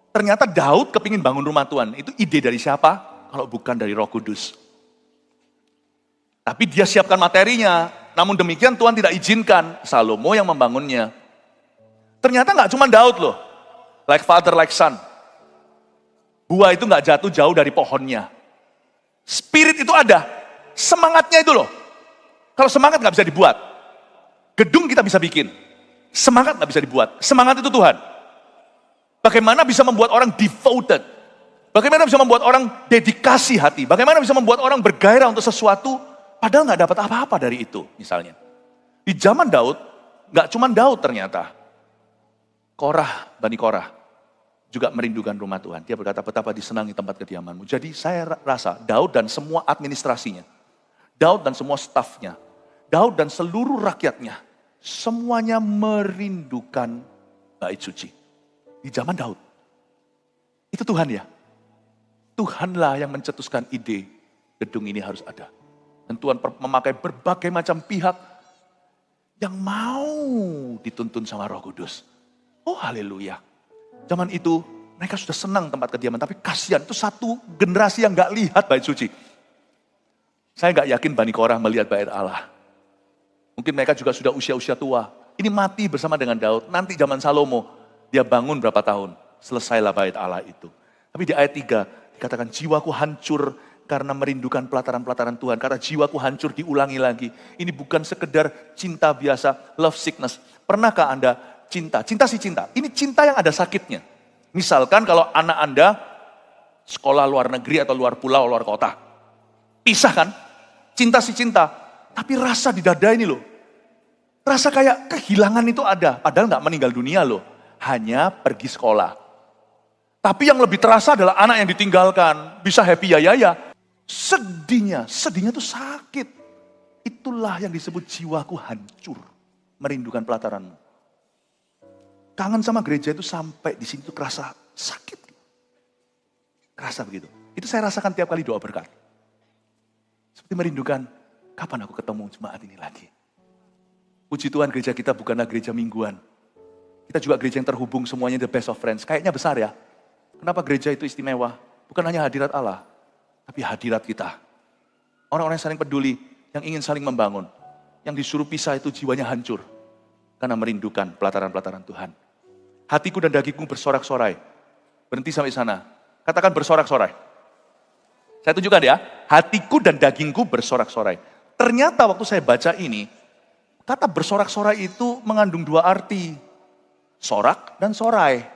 ternyata Daud kepingin bangun rumah Tuhan. Itu ide dari siapa? Kalau bukan dari Roh Kudus. Tapi dia siapkan materinya. Namun demikian Tuhan tidak izinkan Salomo yang membangunnya. Ternyata nggak cuma Daud loh. Like father, like son. Buah itu nggak jatuh jauh dari pohonnya. Spirit itu ada. Semangatnya itu loh. Kalau semangat nggak bisa dibuat. Gedung kita bisa bikin. Semangat nggak bisa dibuat. Semangat itu Tuhan. Bagaimana bisa membuat orang devoted. Bagaimana bisa membuat orang dedikasi hati. Bagaimana bisa membuat orang bergairah untuk sesuatu. Padahal nggak dapat apa-apa dari itu misalnya. Di zaman Daud, nggak cuma Daud ternyata. Bani Korah juga merindukan rumah Tuhan. Dia berkata, betapa disenangi tempat kediamanmu. Jadi saya rasa Daud dan semua administrasinya. Daud dan semua stafnya. Daud dan seluruh rakyatnya, semuanya merindukan bait suci. Di zaman Daud. Itu Tuhan ya. Tuhanlah yang mencetuskan ide gedung ini harus ada. Dan Tuhan memakai berbagai macam pihak yang mau dituntun sama Roh Kudus. Oh haleluya. Zaman itu mereka sudah senang tempat kediaman, tapi kasihan itu satu generasi yang gak lihat bait suci. Saya gak yakin Bani Korah melihat bait Allah. Mungkin mereka juga sudah usia-usia tua. Ini mati bersama dengan Daud. Nanti zaman Salomo, dia bangun berapa tahun. Selesailah bait Allah itu. Tapi di ayat 3, dikatakan jiwaku hancur karena merindukan pelataran-pelataran Tuhan. Karena jiwaku hancur diulangi lagi. Ini bukan sekedar cinta biasa, love sickness. Pernahkah Anda cinta? Cinta sih cinta. Ini cinta yang ada sakitnya. Misalkan kalau anak Anda sekolah luar negeri atau luar pulau, luar kota. Pisah kan? Cinta sih cinta. Tapi rasa di dada ini loh. Rasa kayak kehilangan itu ada. Padahal gak meninggal dunia loh. Hanya pergi sekolah. Tapi yang lebih terasa adalah anak yang ditinggalkan. Bisa happy ya. Sedihnya tuh sakit. Itulah yang disebut jiwaku hancur. Merindukan pelataranmu. Kangen sama gereja itu sampai di sini tuh kerasa sakit. Kerasa begitu. Itu saya rasakan tiap kali doa berkat. Seperti merindukan, kapan aku ketemu jemaat ini lagi? Puji Tuhan gereja kita bukanlah gereja mingguan. Kita juga gereja yang terhubung semuanya the best of friends. Kayaknya besar ya. Kenapa gereja itu istimewa? Bukan hanya hadirat Allah, tapi hadirat kita. Orang-orang yang saling peduli, yang ingin saling membangun. Yang disuruh pisah itu jiwanya hancur. Karena merindukan pelataran-pelataran Tuhan. Hatiku dan dagingku bersorak-sorai. Berhenti sampai sana. Katakan bersorak-sorai. Saya tunjukkan ya. Hatiku dan dagingku bersorak-sorai. Ternyata waktu saya baca ini, kata bersorak-sorai itu mengandung dua arti. Sorak dan sorai.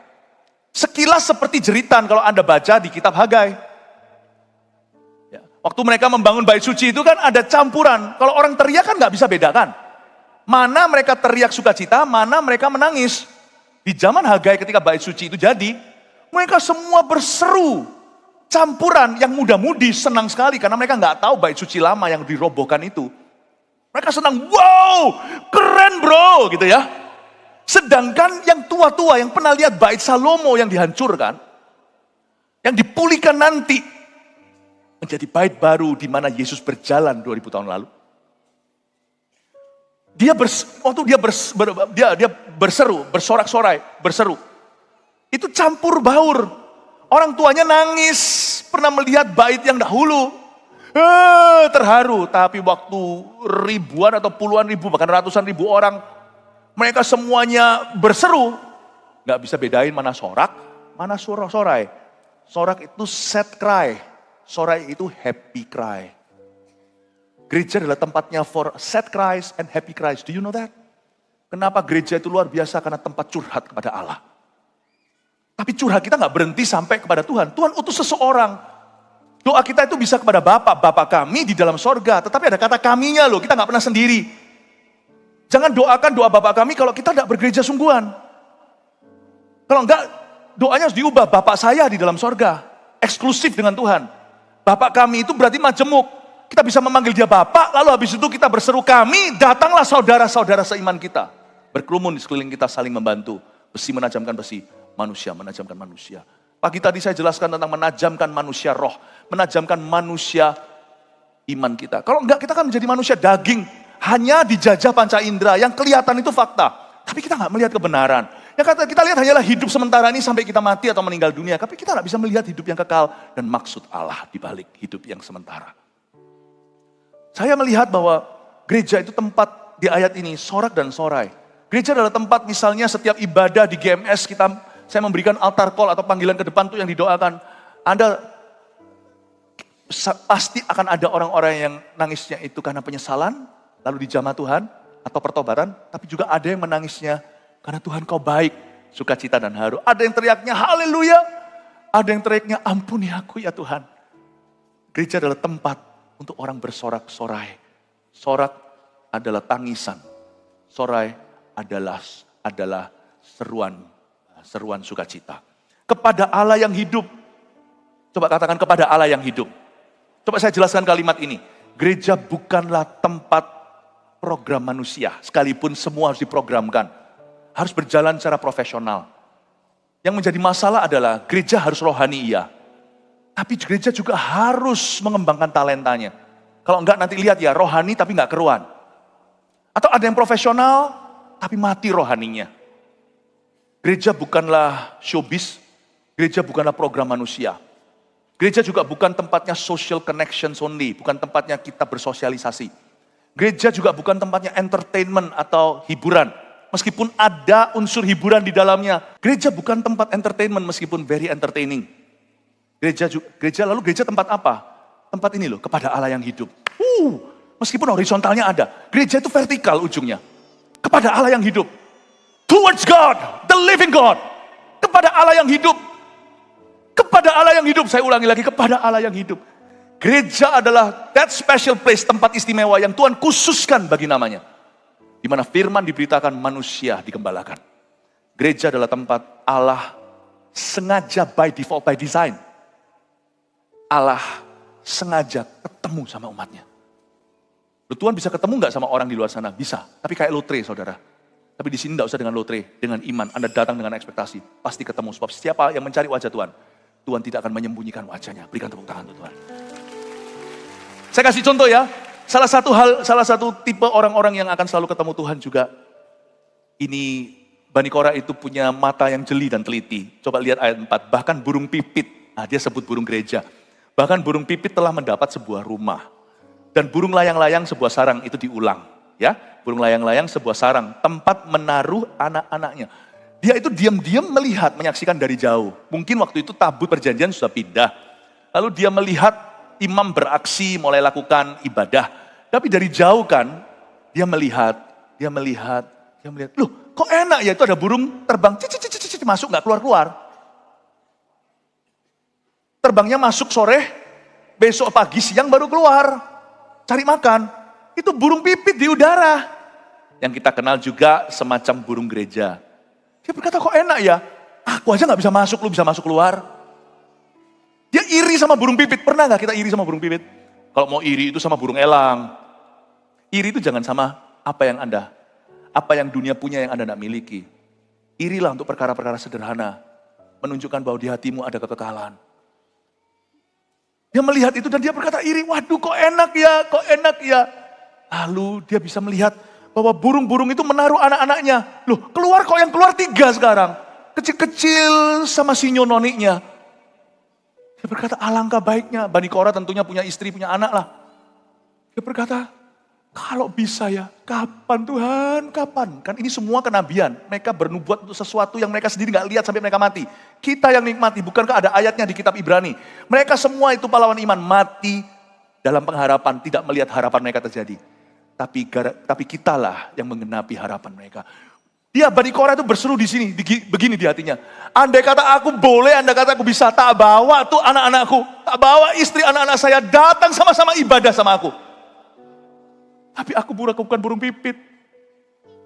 Sekilas seperti jeritan kalau Anda baca di kitab Hagai. Ya, waktu mereka membangun bait suci itu kan ada campuran. Kalau orang teriak kan gak bisa bedakan. Mana mereka teriak sukacita, mana mereka menangis. Di zaman Hagai ketika bait suci itu jadi, mereka semua berseru. Campuran yang muda-mudi senang sekali karena mereka nggak tahu bait suci lama yang dirobohkan itu. Mereka senang, wow, keren bro, gitu ya. Sedangkan yang tua-tua yang pernah lihat bait Salomo yang dihancurkan, yang dipulihkan nanti menjadi bait baru di mana Yesus berjalan 2000 tahun lalu. Dia berseru, bersorak-sorai, berseru. Itu campur baur. Orang tuanya nangis, pernah melihat bait yang dahulu. Terharu, tapi waktu ribuan atau puluhan ribu, bahkan ratusan ribu orang, mereka semuanya berseru. Gak bisa bedain mana sorak, mana sorai. Sorak itu sad cry, sorai itu happy cry. Gereja adalah tempatnya for sad cries and happy cries. Do you know that? Kenapa gereja itu luar biasa? Karena tempat curhat kepada Allah. Tapi curhat kita gak berhenti sampai kepada Tuhan. Tuhan utus seseorang. Doa kita itu bisa kepada Bapa kami di dalam sorga. Tetapi ada kata kaminya loh, kita gak pernah sendiri. Jangan doakan doa Bapa kami kalau kita gak bergereja sungguhan. Kalau enggak, doanya harus diubah. Bapak saya di dalam sorga. Eksklusif dengan Tuhan. Bapak kami itu berarti majemuk. Kita bisa memanggil dia Bapak, lalu habis itu kita berseru kami, datanglah saudara-saudara seiman kita. Berkerumun di sekeliling kita saling membantu. Besi menajamkan besi, manusia menajamkan manusia. Pagi tadi saya jelaskan tentang menajamkan manusia roh, menajamkan manusia iman kita. Kalau enggak kita kan menjadi manusia daging, hanya dijajah panca indera, yang kelihatan itu fakta. Tapi kita nggak melihat kebenaran. Yang kita lihat hanyalah hidup sementara ini sampai kita mati atau meninggal dunia. Tapi kita nggak bisa melihat hidup yang kekal dan maksud Allah di balik hidup yang sementara. Saya melihat bahwa gereja itu tempat di ayat ini, sorak dan sorai. Gereja adalah tempat misalnya setiap ibadah di GMS saya memberikan altar call atau panggilan ke depan tuh yang didoakan. Anda pasti akan ada orang-orang yang nangisnya itu karena penyesalan, lalu dijamah Tuhan atau pertobatan. Tapi juga ada yang menangisnya karena Tuhan kau baik, sukacita dan haru. Ada yang teriaknya haleluya, ada yang teriaknya ampuni aku ya Tuhan. Gereja adalah tempat untuk orang bersorak-sorai. Sorak adalah tangisan, sorai adalah seruan sukacita. Kepada Allah yang hidup. Coba katakan kepada Allah yang hidup. Coba saya jelaskan kalimat ini. Gereja bukanlah tempat program manusia. Sekalipun semua harus diprogramkan. Harus berjalan secara profesional. Yang menjadi masalah adalah gereja harus rohani iya. Tapi gereja juga harus mengembangkan talentanya. Kalau enggak nanti lihat ya rohani tapi enggak keruan. Atau ada yang profesional tapi mati rohaninya. Gereja bukanlah showbiz, gereja bukanlah program manusia. Gereja juga bukan tempatnya social connections only, bukan tempatnya kita bersosialisasi. Gereja juga bukan tempatnya entertainment atau hiburan, meskipun ada unsur hiburan di dalamnya. Gereja bukan tempat entertainment meskipun very entertaining. Lalu gereja tempat apa? Tempat ini loh, kepada Allah yang hidup. Meskipun horizontalnya ada, gereja itu vertikal ujungnya. Kepada Allah yang hidup. Towards God, the living God. Kepada Allah yang hidup. Kepada Allah yang hidup, saya ulangi lagi, kepada Allah yang hidup. Gereja adalah that special place, tempat istimewa yang Tuhan khususkan bagi namanya. Di mana firman diberitakan, manusia digembalakan. Gereja adalah tempat Allah sengaja by default, by design. Allah sengaja ketemu sama umatnya. Tuhan bisa ketemu nggak sama orang di luar sana? Bisa, tapi kayak lotre saudara. Tapi di sini nggak usah dengan lotre, dengan iman. Anda datang dengan ekspektasi, pasti ketemu. Sebab siapa yang mencari wajah Tuhan, Tuhan tidak akan menyembunyikan wajahnya. Berikan tepuk tangan untuk Tuhan. Saya kasih contoh ya, salah satu tipe orang-orang yang akan selalu ketemu Tuhan juga. Ini Bani Korah itu punya mata yang jeli dan teliti. Coba lihat ayat 4, bahkan burung pipit, dia sebut burung gereja. Bahkan burung pipit telah mendapat sebuah rumah. Dan burung layang-layang sebuah sarang, itu diulang. Ya, burung layang-layang sebuah sarang, tempat menaruh anak-anaknya. Dia itu diam-diam melihat, menyaksikan dari jauh. Mungkin waktu itu tabut perjanjian sudah pindah. Lalu dia melihat imam beraksi, mulai lakukan ibadah. Tapi dari jauh kan, dia melihat. Loh, kok enak ya, itu ada burung terbang, masuk nggak keluar-keluar. Terbangnya masuk sore, besok pagi siang baru keluar. Cari makan, itu burung pipit di udara. Yang kita kenal juga semacam burung gereja. Dia berkata, kok enak ya? Aku aja gak bisa masuk, lu bisa masuk keluar. Dia iri sama burung pipit. Pernah gak kita iri sama burung pipit? Kalau mau iri itu sama burung elang. Iri itu jangan sama apa yang dunia punya yang Anda gak miliki. Irilah untuk perkara-perkara sederhana. Menunjukkan bahwa di hatimu ada kekekalan. Dia melihat itu dan dia berkata iri, waduh kok enak ya. Lalu dia bisa melihat bahwa burung-burung itu menaruh anak-anaknya. Loh keluar kok yang keluar 3 sekarang. Kecil-kecil sama si nyononiknya. Dia berkata alangkah baiknya. Bani Korah tentunya punya istri, punya anak lah. Dia berkata, kalau bisa ya, kapan Tuhan, kapan? Kan ini semua kenabian. Mereka bernubuat untuk sesuatu yang mereka sendiri gak lihat sampai mereka mati. Kita yang nikmati, bukankah ada ayatnya di kitab Ibrani? Mereka semua itu pahlawan iman, mati dalam pengharapan, tidak melihat harapan mereka terjadi. Tapi kitalah yang menggenapi harapan mereka. Dia Bani Korah itu berseru di sini, begini di hatinya. Andai kata aku boleh, andai kata aku bisa, tak bawa tuh anak-anakku, tak bawa istri anak-anak saya datang sama-sama ibadah sama aku. Tapi aku bukan burung pipit.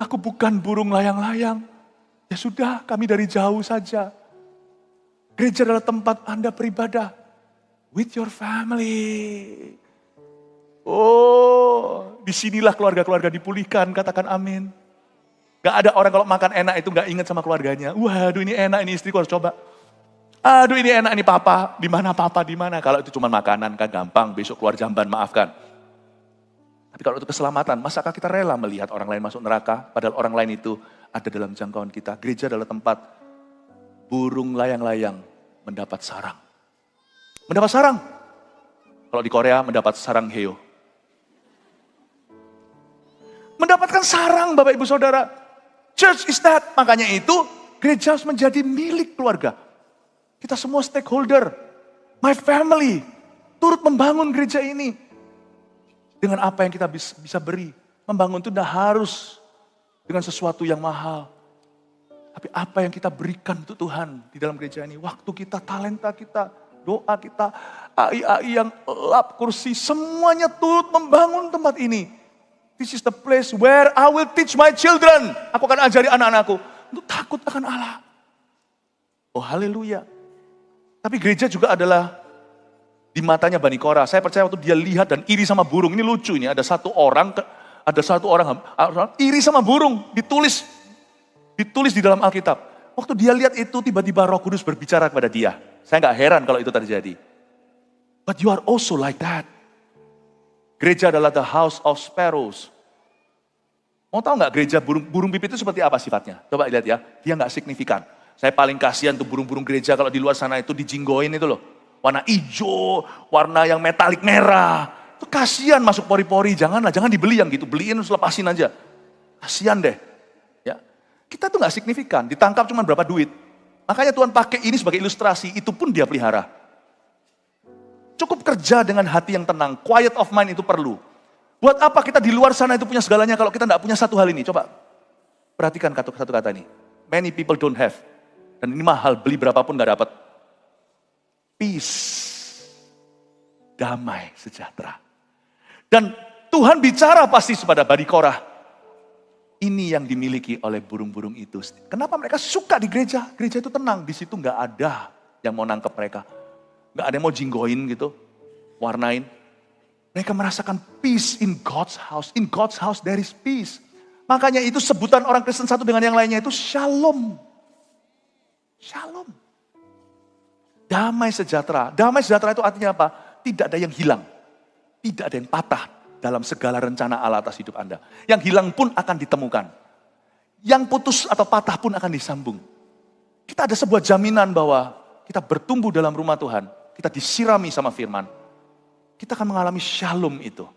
Aku bukan burung layang-layang. Ya sudah, kami dari jauh saja. Gereja adalah tempat Anda beribadah. With your family. Oh, disinilah keluarga-keluarga dipulihkan, katakan amin. Gak ada orang kalau makan enak itu gak ingat sama keluarganya. Waduh ini enak, ini istriku harus coba. Aduh ini enak, ini papa. Di mana papa, di mana? Kalau itu cuma makanan kan gampang, besok keluar jamban, maafkan. Tapi kalau untuk keselamatan, masakah kita rela melihat orang lain masuk neraka, padahal orang lain itu ada dalam jangkauan kita. Gereja adalah tempat burung layang-layang mendapat sarang. Mendapat sarang. Kalau di Korea mendapat sarang heo. Mendapatkan sarang Bapak Ibu Saudara. Church is that. Makanya itu gereja harus menjadi milik keluarga. Kita semua stakeholder. My family. Turut membangun gereja ini. Dengan apa yang kita bisa beri. Membangun itu tidak harus dengan sesuatu yang mahal. Tapi apa yang kita berikan untuk Tuhan di dalam gereja ini. Waktu kita, talenta kita, doa kita, AI yang lap kursi. Semuanya turut membangun tempat ini. This is the place where I will teach my children. Aku akan ajari anak-anakku untuk takut akan Allah. Oh haleluya. Tapi gereja juga adalah di matanya Bani Korah. Saya percaya waktu dia lihat dan iri sama burung. Ini lucu ini, ada satu orang iri sama burung. Ditulis di dalam Alkitab. Waktu dia lihat itu tiba-tiba Roh Kudus berbicara kepada dia. Saya nggak heran kalau itu terjadi. But you are also like that. Gereja adalah the house of sparrows. Mau tahu nggak gereja burung pipit itu seperti apa sifatnya? Coba lihat ya, dia nggak signifikan. Saya paling kasihan tuh burung-burung gereja kalau di luar sana itu dijinggoin itu loh. Warna hijau, warna yang metalik merah. Itu kasihan masuk pori-pori, jangan dibeli yang gitu. Beliin terus lepasin aja. Kasihan deh. Ya. Kita tuh nggak signifikan, ditangkap cuma berapa duit. Makanya Tuhan pakai ini sebagai ilustrasi, itu pun dia pelihara. Cukup kerja dengan hati yang tenang, quiet of mind itu perlu. Buat apa kita di luar sana itu punya segalanya kalau kita nggak punya satu hal ini? Coba perhatikan satu kata ini. Many people don't have. Dan ini mahal, beli berapapun nggak dapat. Peace. Damai sejahtera. Dan Tuhan bicara pasti kepada Bani Korah. Ini yang dimiliki oleh burung-burung itu. Kenapa mereka suka di gereja? Gereja itu tenang, di situ nggak ada yang mau nangkep mereka. Nggak ada yang mau jinggoin gitu, warnain. Mereka merasakan peace in God's house. In God's house there is peace. Makanya itu sebutan orang Kristen satu dengan yang lainnya itu shalom. Shalom. Damai sejahtera. Damai sejahtera itu artinya apa? Tidak ada yang hilang. Tidak ada yang patah dalam segala rencana Allah atas hidup Anda. Yang hilang pun akan ditemukan. Yang putus atau patah pun akan disambung. Kita ada sebuah jaminan bahwa kita bertumbuh dalam rumah Tuhan. Kita disirami sama firman. Kita akan mengalami shalom itu.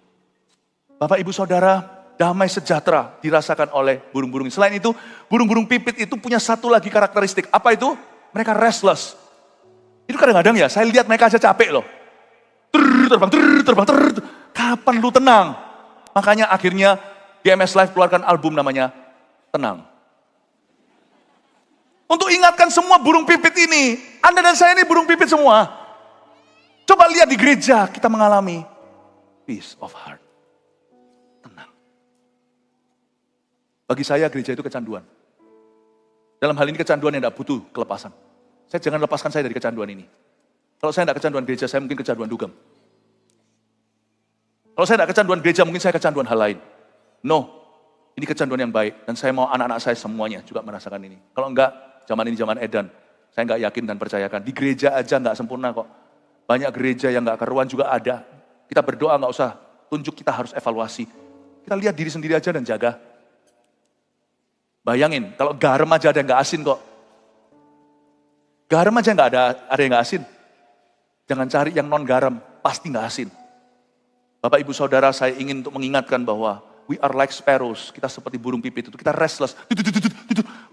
Bapak Ibu Saudara, damai sejahtera dirasakan oleh burung-burung. Selain itu, burung-burung pipit itu punya satu lagi karakteristik. Apa itu? Mereka restless. Itu kadang-kadang ya, saya lihat mereka aja capek loh. Terbang. Kapan lu tenang? Makanya akhirnya GMS Live keluarkan album namanya Tenang. Untuk ingatkan semua burung pipit ini. Anda dan saya ini burung pipit semua. Coba lihat di gereja, kita mengalami peace of heart. Tenang. Bagi saya gereja itu kecanduan. Dalam hal ini kecanduan yang tidak butuh kelepasan. Saya jangan lepaskan saya dari kecanduan ini. Kalau saya tidak kecanduan gereja, saya mungkin kecanduan dugem. Kalau saya tidak kecanduan gereja, mungkin saya kecanduan hal lain. No, ini kecanduan yang baik. Dan saya mau anak-anak saya semuanya juga merasakan ini. Kalau enggak, zaman ini zaman edan. Saya enggak yakin dan percayakan. Di gereja aja enggak sempurna kok. Banyak gereja yang enggak keruan juga ada. Kita berdoa enggak usah tunjuk, kita harus evaluasi. Kita lihat diri sendiri aja dan jaga. Bayangin, kalau garam aja ada yang enggak asin kok. Garam aja enggak ada yang enggak asin. Jangan cari yang non garam, pasti enggak asin. Bapak Ibu Saudara, saya ingin untuk mengingatkan bahwa we are like sparrows. Kita seperti burung pipit itu, kita restless.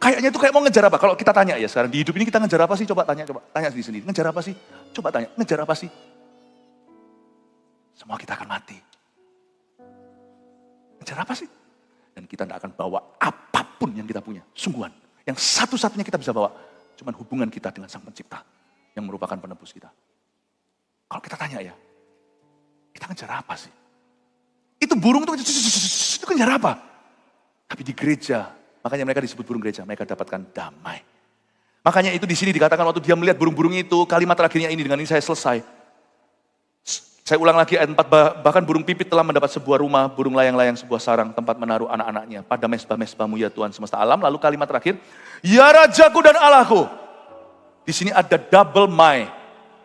Kayaknya itu kayak mau ngejar apa? Kalau kita tanya ya sekarang di hidup ini kita ngejar apa sih? Coba tanya sendiri. Ngejar apa sih? Coba tanya, ngejar apa sih? Semua kita akan mati. Ngejar apa sih? Dan kita tidak akan bawa apapun yang kita punya. Sungguhan. Yang satu-satunya kita bisa bawa, cuman hubungan kita dengan Sang Pencipta yang merupakan penebus kita. Kalau kita tanya ya, kita ngejar apa sih? Itu burung itu ngejar apa? Tapi di gereja, makanya mereka disebut burung gereja, mereka dapatkan damai. Makanya itu di sini dikatakan waktu dia melihat burung-burung itu, kalimat terakhirnya ini, dengan ini saya selesai. Saya ulang lagi ayat 4, bahkan burung pipit telah mendapat sebuah rumah, burung layang-layang sebuah sarang, tempat menaruh anak-anaknya. Pada mesbah-mesbahmu ya Tuhan semesta alam. Lalu kalimat terakhir, ya Rajaku dan Allahku. Di sini ada double my.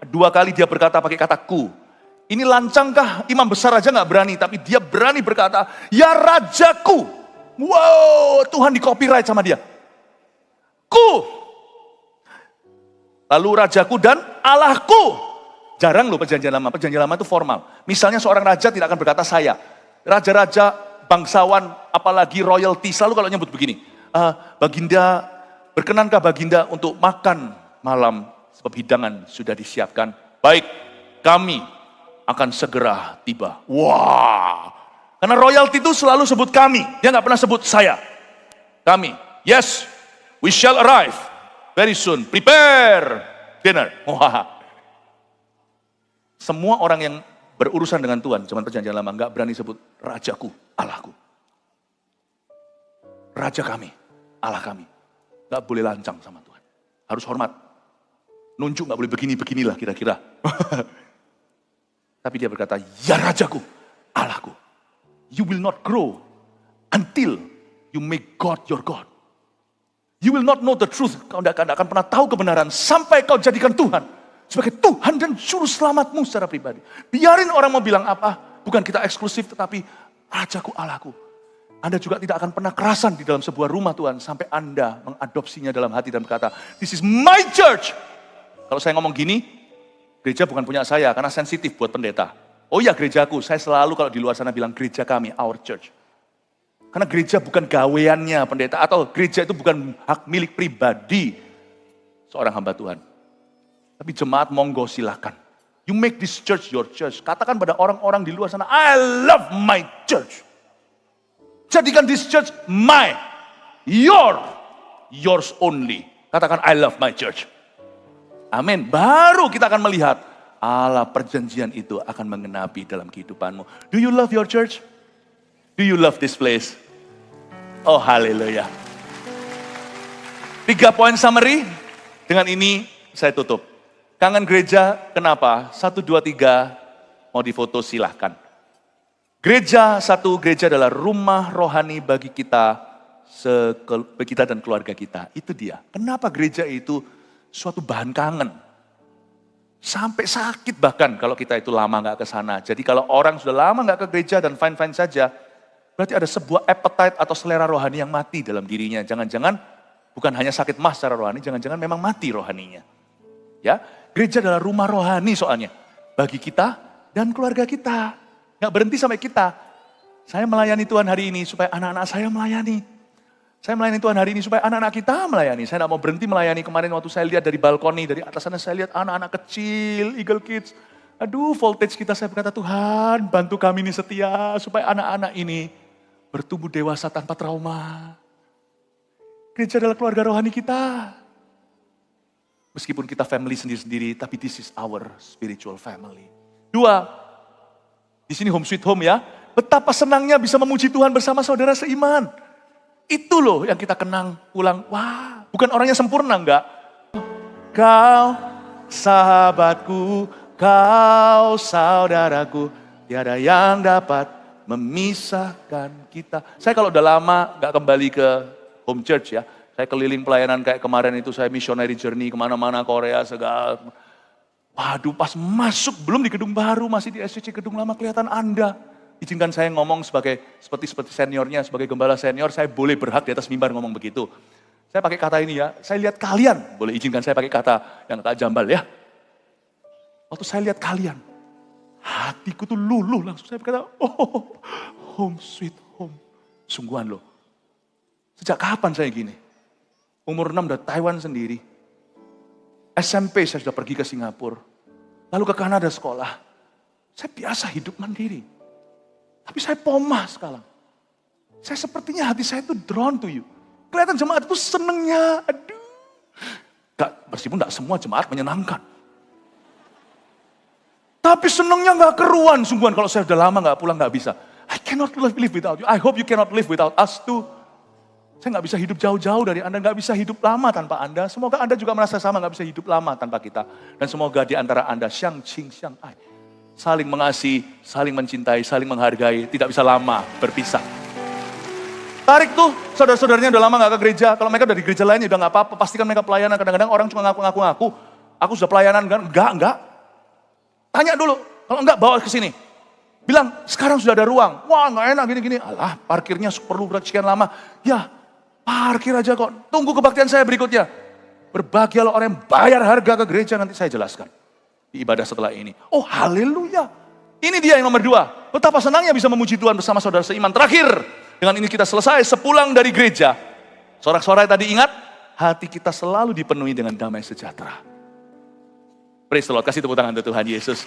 2 kali dia berkata pakai kata ku. Ini lancangkah imam besar aja nggak berani, tapi dia berani berkata, ya rajaku. Wow, Tuhan di copyright sama dia. Ku. Lalu rajaku dan Allahku. Jarang loh perjanjian lama itu formal. Misalnya seorang raja tidak akan berkata saya. Raja-raja, bangsawan, apalagi royalty, selalu kalau nyebut begini. Baginda, berkenankah Baginda untuk makan malam, sebab hidangan sudah disiapkan. Baik, kami akan segera tiba. Wah, karena royalty itu selalu sebut kami, dia nggak pernah sebut saya. Kami, yes, we shall arrive very soon. Prepare dinner. Wah, semua orang yang berurusan dengan Tuhan, zaman perjanjian lama nggak berani sebut rajaku, Allahku. Raja kami, Allah kami, nggak boleh lancang sama Tuhan. Harus hormat. Nunjuk nggak boleh begini-beginilah kira-kira. Tapi dia berkata, ya rajaku, Allahku. You will not grow until you make God your God. You will not know the truth. Kau tidak akan pernah tahu kebenaran sampai kau jadikan Tuhan sebagai Tuhan dan juru selamatmu secara pribadi. Biarin orang mau bilang apa, bukan kita eksklusif tetapi rajaku, Allahku. Anda juga tidak akan pernah kerasan di dalam sebuah rumah Tuhan sampai Anda mengadopsinya dalam hati dan berkata, this is my church. Kalau saya ngomong gini, gereja bukan punya saya, karena sensitif buat pendeta. Oh iya gerejaku, saya selalu kalau di luar sana bilang gereja kami, our church. Karena gereja bukan gaweannya pendeta, atau gereja itu bukan hak milik pribadi seorang hamba Tuhan. Tapi jemaat monggo silakan. You make this church your church. Katakan pada orang-orang di luar sana, I love my church. Jadikan this church my, yours only. Katakan I love my church. Amin. Baru kita akan melihat Allah perjanjian itu akan mengenapi dalam kehidupanmu. Do you love your church? Do you love this place? Oh haleluya. 3 poin summary. Dengan ini saya tutup. Kangen gereja, kenapa? 1, 2, 3 mau difoto silahkan. Gereja adalah rumah rohani bagi kita dan keluarga kita. Itu dia. Kenapa gereja itu suatu bahan kangen. Sampai sakit bahkan kalau kita itu lama gak ke sana. Jadi kalau orang sudah lama gak ke gereja dan fine-fine saja, berarti ada sebuah appetite atau selera rohani yang mati dalam dirinya. Jangan-jangan bukan hanya sakit mah secara rohani, jangan-jangan memang mati rohaninya. Ya, gereja adalah rumah rohani soalnya. Bagi kita dan keluarga kita. Gak berhenti sampai kita. Saya melayani Tuhan hari ini supaya anak-anak saya melayani. Saya melayani Tuhan hari ini supaya anak-anak kita melayani. Saya tidak mau berhenti melayani. Kemarin waktu saya lihat dari balkoni, dari atas sana saya lihat anak-anak kecil, Eagle Kids. Aduh, voltage kita, saya berkata, Tuhan bantu kami ini setia supaya anak-anak ini bertumbuh dewasa tanpa trauma. Gereja adalah keluarga rohani kita. Meskipun kita family sendiri-sendiri, tapi this is our spiritual family. 2, di sini home sweet home ya. Betapa senangnya bisa memuji Tuhan bersama saudara seiman. Itu loh yang kita kenang pulang. Wah, bukan orangnya sempurna enggak. Kau sahabatku, kau saudaraku, tiada yang dapat memisahkan kita. Saya kalau udah lama enggak kembali ke home church ya. Saya keliling pelayanan kayak kemarin itu, saya missionary journey kemana-mana, Korea segala. Waduh, pas masuk belum di gedung baru, masih di SCC gedung lama, kelihatan Anda. Izinkan saya ngomong seperti seniornya, sebagai gembala senior, saya boleh berhak di atas mimbar ngomong begitu. Saya pakai kata ini ya, saya lihat kalian, boleh izinkan saya pakai kata yang agak jambal ya. Waktu saya lihat kalian, hatiku tuh luluh langsung, saya berkata, oh home sweet home. Sungguhan loh. Sejak kapan saya gini? Umur 6 udah Taiwan sendiri. SMP saya sudah pergi ke Singapura. Lalu ke Kanada sekolah. Saya biasa hidup mandiri. Tapi saya pomah sekarang. Saya sepertinya hati saya itu drawn to you. Kelihatan jemaat itu senengnya. Aduh. Meskipun gak semua jemaat menyenangkan. Tapi senengnya gak keruan. Sungguhan kalau saya udah lama gak pulang gak bisa. I cannot live without you. I hope you cannot live without us too. Saya gak bisa hidup jauh-jauh dari Anda. Gak bisa hidup lama tanpa Anda. Semoga Anda juga merasa sama gak bisa hidup lama tanpa kita. Dan semoga di antara Anda Xiang Qing Xiang Ai. Saling mengasihi, saling mencintai, saling menghargai, tidak bisa lama berpisah. Tarik tuh, saudara-saudaranya udah lama gak ke gereja. Kalau mereka dari gereja lain ya udah gak apa-apa, pastikan mereka pelayanan. Kadang-kadang orang cuma ngaku-ngaku, aku sudah pelayanan kan? Enggak. Tanya dulu, Kalau enggak, bawa ke sini. Bilang, sekarang sudah ada ruang. Wah, nggak enak gini-gini. Alah, parkirnya perlu sekian lama. Ya, parkir aja kok. Tunggu kebaktian saya berikutnya. Berbahagialah orang yang bayar harga ke gereja, nanti saya jelaskan. Di ibadah setelah ini. Oh, haleluya. Ini dia yang nomor 2. Betapa senangnya bisa memuji Tuhan bersama saudara seiman. Terakhir, dengan ini kita selesai sepulang dari gereja. Sorak-sorai tadi ingat, hati kita selalu dipenuhi dengan damai sejahtera. Praise the Lord, kasih tepuk tangan untuk Tuhan Yesus.